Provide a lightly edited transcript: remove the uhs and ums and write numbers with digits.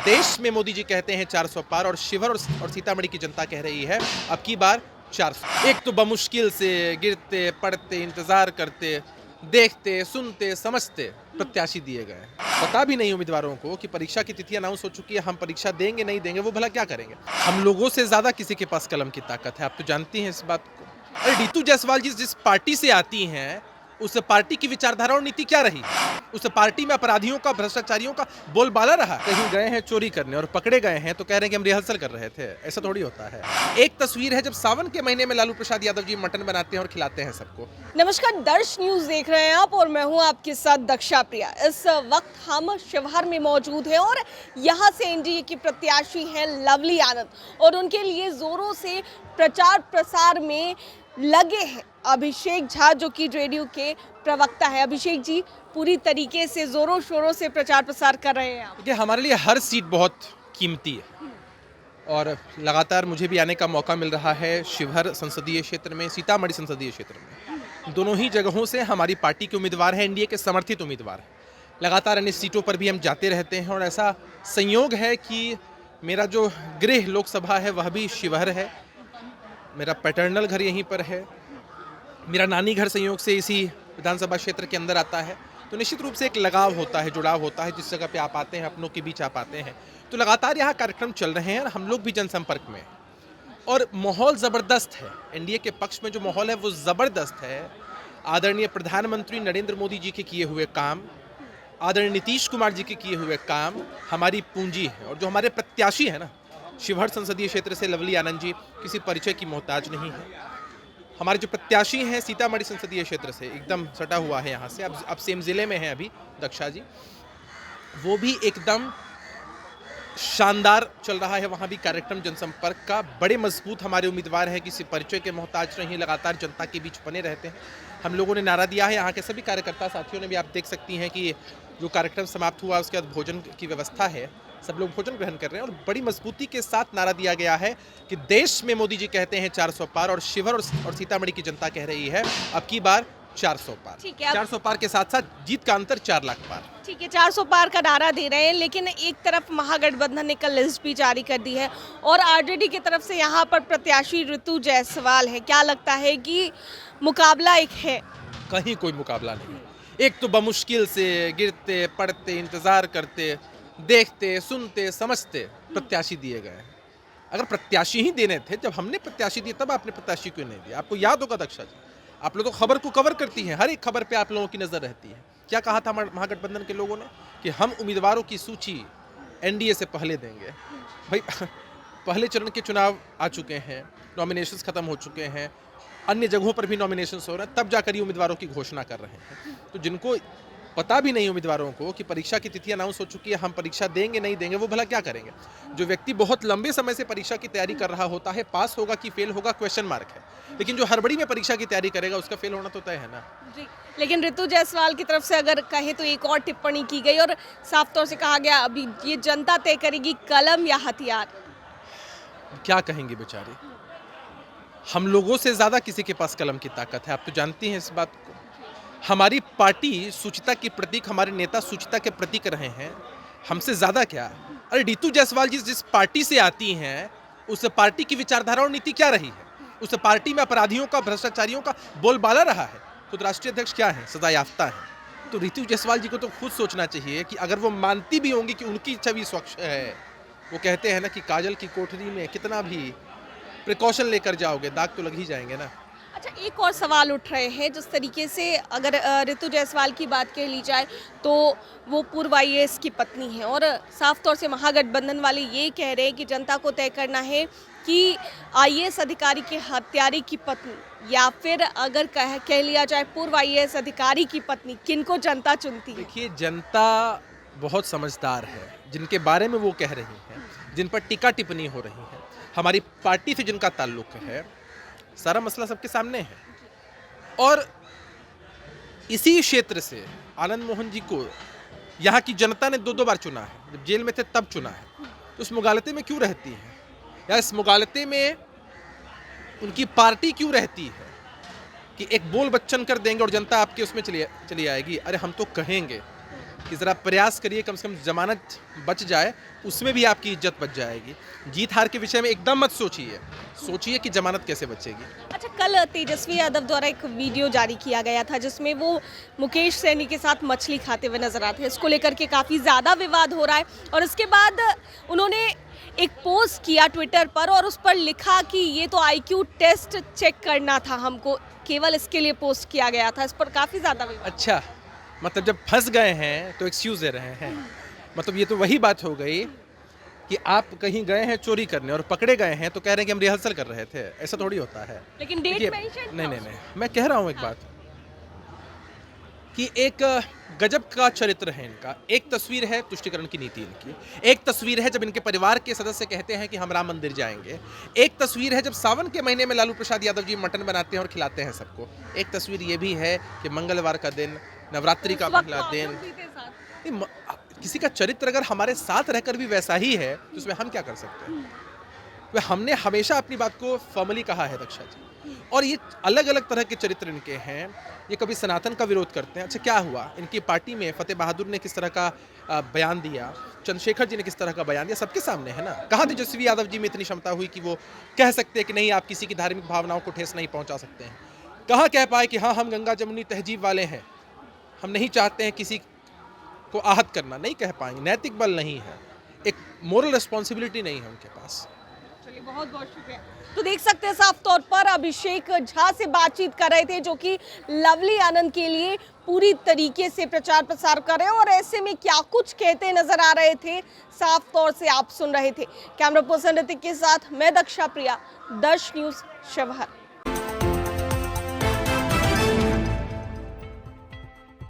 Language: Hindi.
देश में मोदी जी कहते हैं 400 पार और शिवहर और सीतामढ़ी की जनता कह रही है अब की बार 400। एक तो बमुश्किल से गिरते पढ़ते इंतजार करते देखते सुनते समझते प्रत्याशी दिए गए हैं। पता भी नहीं उम्मीदवारों को कि परीक्षा की तिथि अनाउंस हो चुकी है, हम परीक्षा देंगे नहीं देंगे वो भला क्या करेंगे। हम लोगों से ज्यादा किसी के पास कलम की ताकत है, आप तो जानती हैं इस बात को। अरे रितु जायसवाल जी जिस पार्टी से आती हैं उस पार्टी की विचारधारा और नीति क्या रही, उस पार्टी में अपराधियों का भ्रष्टाचारियों का बोलबाला रहा। कहीं गए हैं चोरी करने और पकड़े गए हैं तो कह रहे हैं कि हम रिहर्सल कर रहे थे, ऐसा थोड़ी होता है। एक तस्वीर है जब सावन के महीने में लालू प्रसाद यादव जी मटन बनाते हैं और खिलाते हैं सबको। नमस्कार, दर्श न्यूज देख रहे हैं आप और मैं हूं आपके साथ दक्षा प्रिया। इस वक्त हम शिवहर में मौजूद हैं और यहां से एनडीए की प्रत्याशी हैं लवली आनंद और उनके लिए जोरों से प्रचार प्रसार में लगे हैं अभिषेक झा, जो कि रेडियो के प्रवक्ता है। अभिषेक जी, पूरी तरीके से जोरों शोरों से प्रचार प्रसार कर रहे हैं आप। देखिए, हमारे लिए हर सीट बहुत कीमती है और लगातार मुझे भी आने का मौका मिल रहा है शिवहर संसदीय क्षेत्र में, सीतामढ़ी संसदीय क्षेत्र में। दोनों ही जगहों से हमारी पार्टी के उम्मीदवार हैं, एनडीए के समर्थित उम्मीदवार हैं। लगातार अन्य सीटों पर भी हम जाते रहते हैं और ऐसा संयोग है कि मेरा जो गृह लोकसभा है वह भी शिवहर है, मेरा पैटर्नल घर यहीं पर है, मेरा नानी घर संयोग से इसी विधानसभा क्षेत्र के अंदर आता है। तो निश्चित रूप से एक लगाव होता है, जुड़ाव होता है, जिस जगह पे आप आते हैं अपनों के बीच आप आते हैं। तो लगातार यहाँ कार्यक्रम चल रहे हैं और हम लोग भी जनसंपर्क में और माहौल ज़बरदस्त है। एनडीए के पक्ष में जो माहौल है वो ज़बरदस्त है। आदरणीय प्रधानमंत्री नरेंद्र मोदी जी के किए हुए काम, आदरणीय नीतीश कुमार जी के किए हुए काम हमारी पूंजी है। और जो हमारे प्रत्याशी है ना, शिवहर संसदीय क्षेत्र से लवली आनंद जी किसी परिचय की मोहताज नहीं है। हमारे जो प्रत्याशी हैं सीतामढ़ी संसदीय क्षेत्र से एकदम सटा हुआ है यहाँ से, अब सेम जिले में है अभी दक्षा जी, वो भी एकदम शानदार चल रहा है। वहाँ भी कार्यक्रम जनसंपर्क का बड़े मजबूत हमारे उम्मीदवार हैं, किसी परिचय के मोहताज नहीं, लगातार जनता के बीच बने रहते हैं। हम लोगों ने नारा दिया है, यहाँ के सभी कार्यकर्ता साथियों ने भी, आप देख सकती हैं कि जो कार्यक्रम समाप्त हुआ उसके बाद भोजन की व्यवस्था है, सब लोग भोजन ग्रहण कर रहे हैं और बड़ी मजबूती के साथ नारा दिया गया है कि देश में मोदी जी कहते हैं 400 पार और शिवहर और सीतामढ़ी की जनता कह रही है अब की बार 400 पार। ठीक है, 400 पार के साथ साथ जीत का अंतर 4 लाख पार। ठीक है, 400 पार का नारा दे रहे हैं, लेकिन एक तरफ महागठबंधन ने कल लिस्ट भी जारी कर दी है और आरजेडी की तरफ से यहाँ पर प्रत्याशी रितु जायसवाल है। क्या लगता है कि मुकाबला एक है? कहीं कोई मुकाबला नहीं। एक तो बमुश्किल से गिरते पढ़ते इंतजार करते देखते सुनते समझते प्रत्याशी दिए गए हैं। अगर प्रत्याशी ही देने थे, जब हमने प्रत्याशी दिए तब आपने प्रत्याशी क्यों नहीं दिया? आपको याद होगा दक्षा जी, आप लोग तो खबर को कवर करती हैं, हर एक खबर पे आप लोगों की नजर रहती है। क्या कहा था महागठबंधन के लोगों ने कि हम उम्मीदवारों की सूची एनडीए से पहले देंगे। भाई पहले चरण के चुनाव आ चुके हैं, नॉमिनेशंस खत्म हो चुके हैं, अन्य जगहों पर भी नॉमिनेशंस हो रहे हैं, तब जाकर ये उम्मीदवारों की घोषणा कर रहे हैं। तो जिनको पता भी नहीं उम्मीदवारों को कि परीक्षा की तिथि अनाउंस हो चुकी है, हम परीक्षा देंगे नहीं देंगे वो भला क्या करेंगे। जो व्यक्ति बहुत लंबे समय से परीक्षा की तैयारी कर रहा होता है, पास होगा कि फेल होगा क्वेश्चन मार्क है, लेकिन जो हड़बड़ी में परीक्षा की तैयारी करेगा उसका फेल होना तो तय है ना जी, लेकिन रितु जायसवाल की तरफ से अगर कहे तो एक और टिप्पणी की गई और साफ तौर से कहा गया अभी ये जनता तय करेगी कलम या हथियार। क्या कहेंगे बेचारे, हम लोगों से ज्यादा किसी के पास कलम की ताकत है, आप तो जानती हैं इस बात को। हमारी पार्टी सूचिता के प्रतीक, हमारे नेता सूचिता के प्रतीक रहे हैं, हमसे ज्यादा क्या। अरे रितु जायसवाल जी जिस पार्टी से आती हैं उस पार्टी की विचारधारा और नीति क्या रही है, उस पार्टी में अपराधियों का भ्रष्टाचारियों का बोलबाला रहा है। खुद राष्ट्रीय अध्यक्ष क्या है, सजा याफ्ता है। तो रितु जायसवाल जी को तो खुद सोचना चाहिए कि अगर वो मानती भी होंगी कि उनकी छवि स्वच्छ है, वो कहते हैं ना कि काजल की कोठरी में कितना भी प्रिकॉशन लेकर जाओगे दाग तो लग ही जाएंगे ना। अच्छा, एक और सवाल उठ रहे हैं, जिस तरीके से अगर रितु जायसवाल की बात कह ली जाए तो वो पूर्व आईएएस की पत्नी है और साफ तौर से महागठबंधन वाले ये कह रहे हैं कि जनता को तय करना है कि आईएएस अधिकारी के हत्यारे की पत्नी या फिर अगर कह लिया जाए पूर्व आईएएस अधिकारी की पत्नी, किनको जनता चुनती है? देखिए, जनता बहुत समझदार है, जिनके बारे में वो कह रही हैं, जिन पर टीका टिप्पणी हो रही है, हमारी पार्टी से जिनका ताल्लुक है, सारा मसला सबके सामने है। और इसी क्षेत्र से आनंद मोहन जी को यहाँ की जनता ने 2 बार चुना है, जब जेल में थे तब चुना है। तो उस मुगालते में क्यों रहती है, या इस मुगालते में उनकी पार्टी क्यों रहती है कि एक बोल बच्चन कर देंगे और जनता आपके उसमें चली आएगी। अरे हम तो कहेंगे कि ज़रा प्रयास करिए, कम से कम ज़मानत बच जाए, उसमें भी आपकी इज्जत बच जाएगी। जीत हार के विषय में एकदम मत सोचिए, सोचिए कि ज़मानत कैसे बचेगी। अच्छा, कल तेजस्वी यादव द्वारा एक वीडियो जारी किया गया था जिसमें वो मुकेश सैनी के साथ मछली खाते हुए नजर आते हैं। इसको लेकर के काफ़ी ज़्यादा विवाद हो रहा है और इसके बाद उन्होंने एक पोस्ट किया ट्विटर पर और उस पर लिखा कि ये तो आईक्यू टेस्ट चेक करना था हमको, केवल इसके लिए पोस्ट किया गया था। इस पर काफ़ी ज़्यादा विवाद। अच्छा, मतलब जब फंस गए हैं तो एक्सक्यूज़ दे रहे हैं। मतलब ये तो वही बात हो गई कि आप कहीं गए हैं चोरी करने और पकड़े गए हैं तो कह रहे हैं कि हम रिहर्सल कर रहे थे। ऐसा थोड़ी होता है। लेकिन डेट देखिए, मेंशन नहीं, मैं कह रहा हूँ एक बात कि एक गजब का चरित्र है इनका। एक तस्वीर है तुष्टिकरण की नीति इनकी, एक तस्वीर है जब इनके परिवार के सदस्य कहते हैं कि हम राम मंदिर जाएंगे, एक तस्वीर है जब सावन के महीने में लालू प्रसाद यादव जी मटन बनाते हैं और खिलाते हैं सबको, एक तस्वीर ये भी है कि मंगलवार का दिन, नवरात्रि का पहला दिन। नहीं, किसी का चरित्र अगर हमारे साथ रहकर भी वैसा ही है तो उसमें हम क्या कर सकते हैं। वह हमने हमेशा अपनी बात को फॉर्मली कहा है दक्षा जी, और ये अलग अलग तरह के चरित्र इनके हैं। ये कभी सनातन का विरोध करते हैं। अच्छा, क्या हुआ इनकी पार्टी में फतेह बहादुर ने किस तरह का बयान दिया, चंद्रशेखर जी ने किस तरह का बयान दिया, सबके सामने है ना। कहाँ तेजस्वी यादव जी में इतनी क्षमता हुई कि वो कह सकते हैं कि नहीं, आप किसी की धार्मिक भावनाओं को ठेस नहीं पहुंचा सकते हैं। कहाँ कह पाए कि हाँ, हम गंगा जमुनी तहजीब वाले हैं, हम नहीं चाहते हैं किसी को आहत करना। नहीं कह पाएंगे, नैतिक बल नहीं है, एक मोरल रिस्पॉन्सिबिलिटी नहीं है उनके पास। चलिए, बहुत बहुत शुक्रिया। तो देख सकते हैं साफ तौर पर अभिषेक झा से बातचीत कर रहे थे जो कि लवली आनंद के लिए पूरी तरीके से प्रचार प्रसार कर रहे हैं और ऐसे में क्या कुछ कहते नजर आ रहे थे, साफ तौर से आप सुन रहे थे। कैमरा पर्सन ऋतिक के साथ मैं दक्षा प्रिया, दर्श न्यूज़ शिवहर।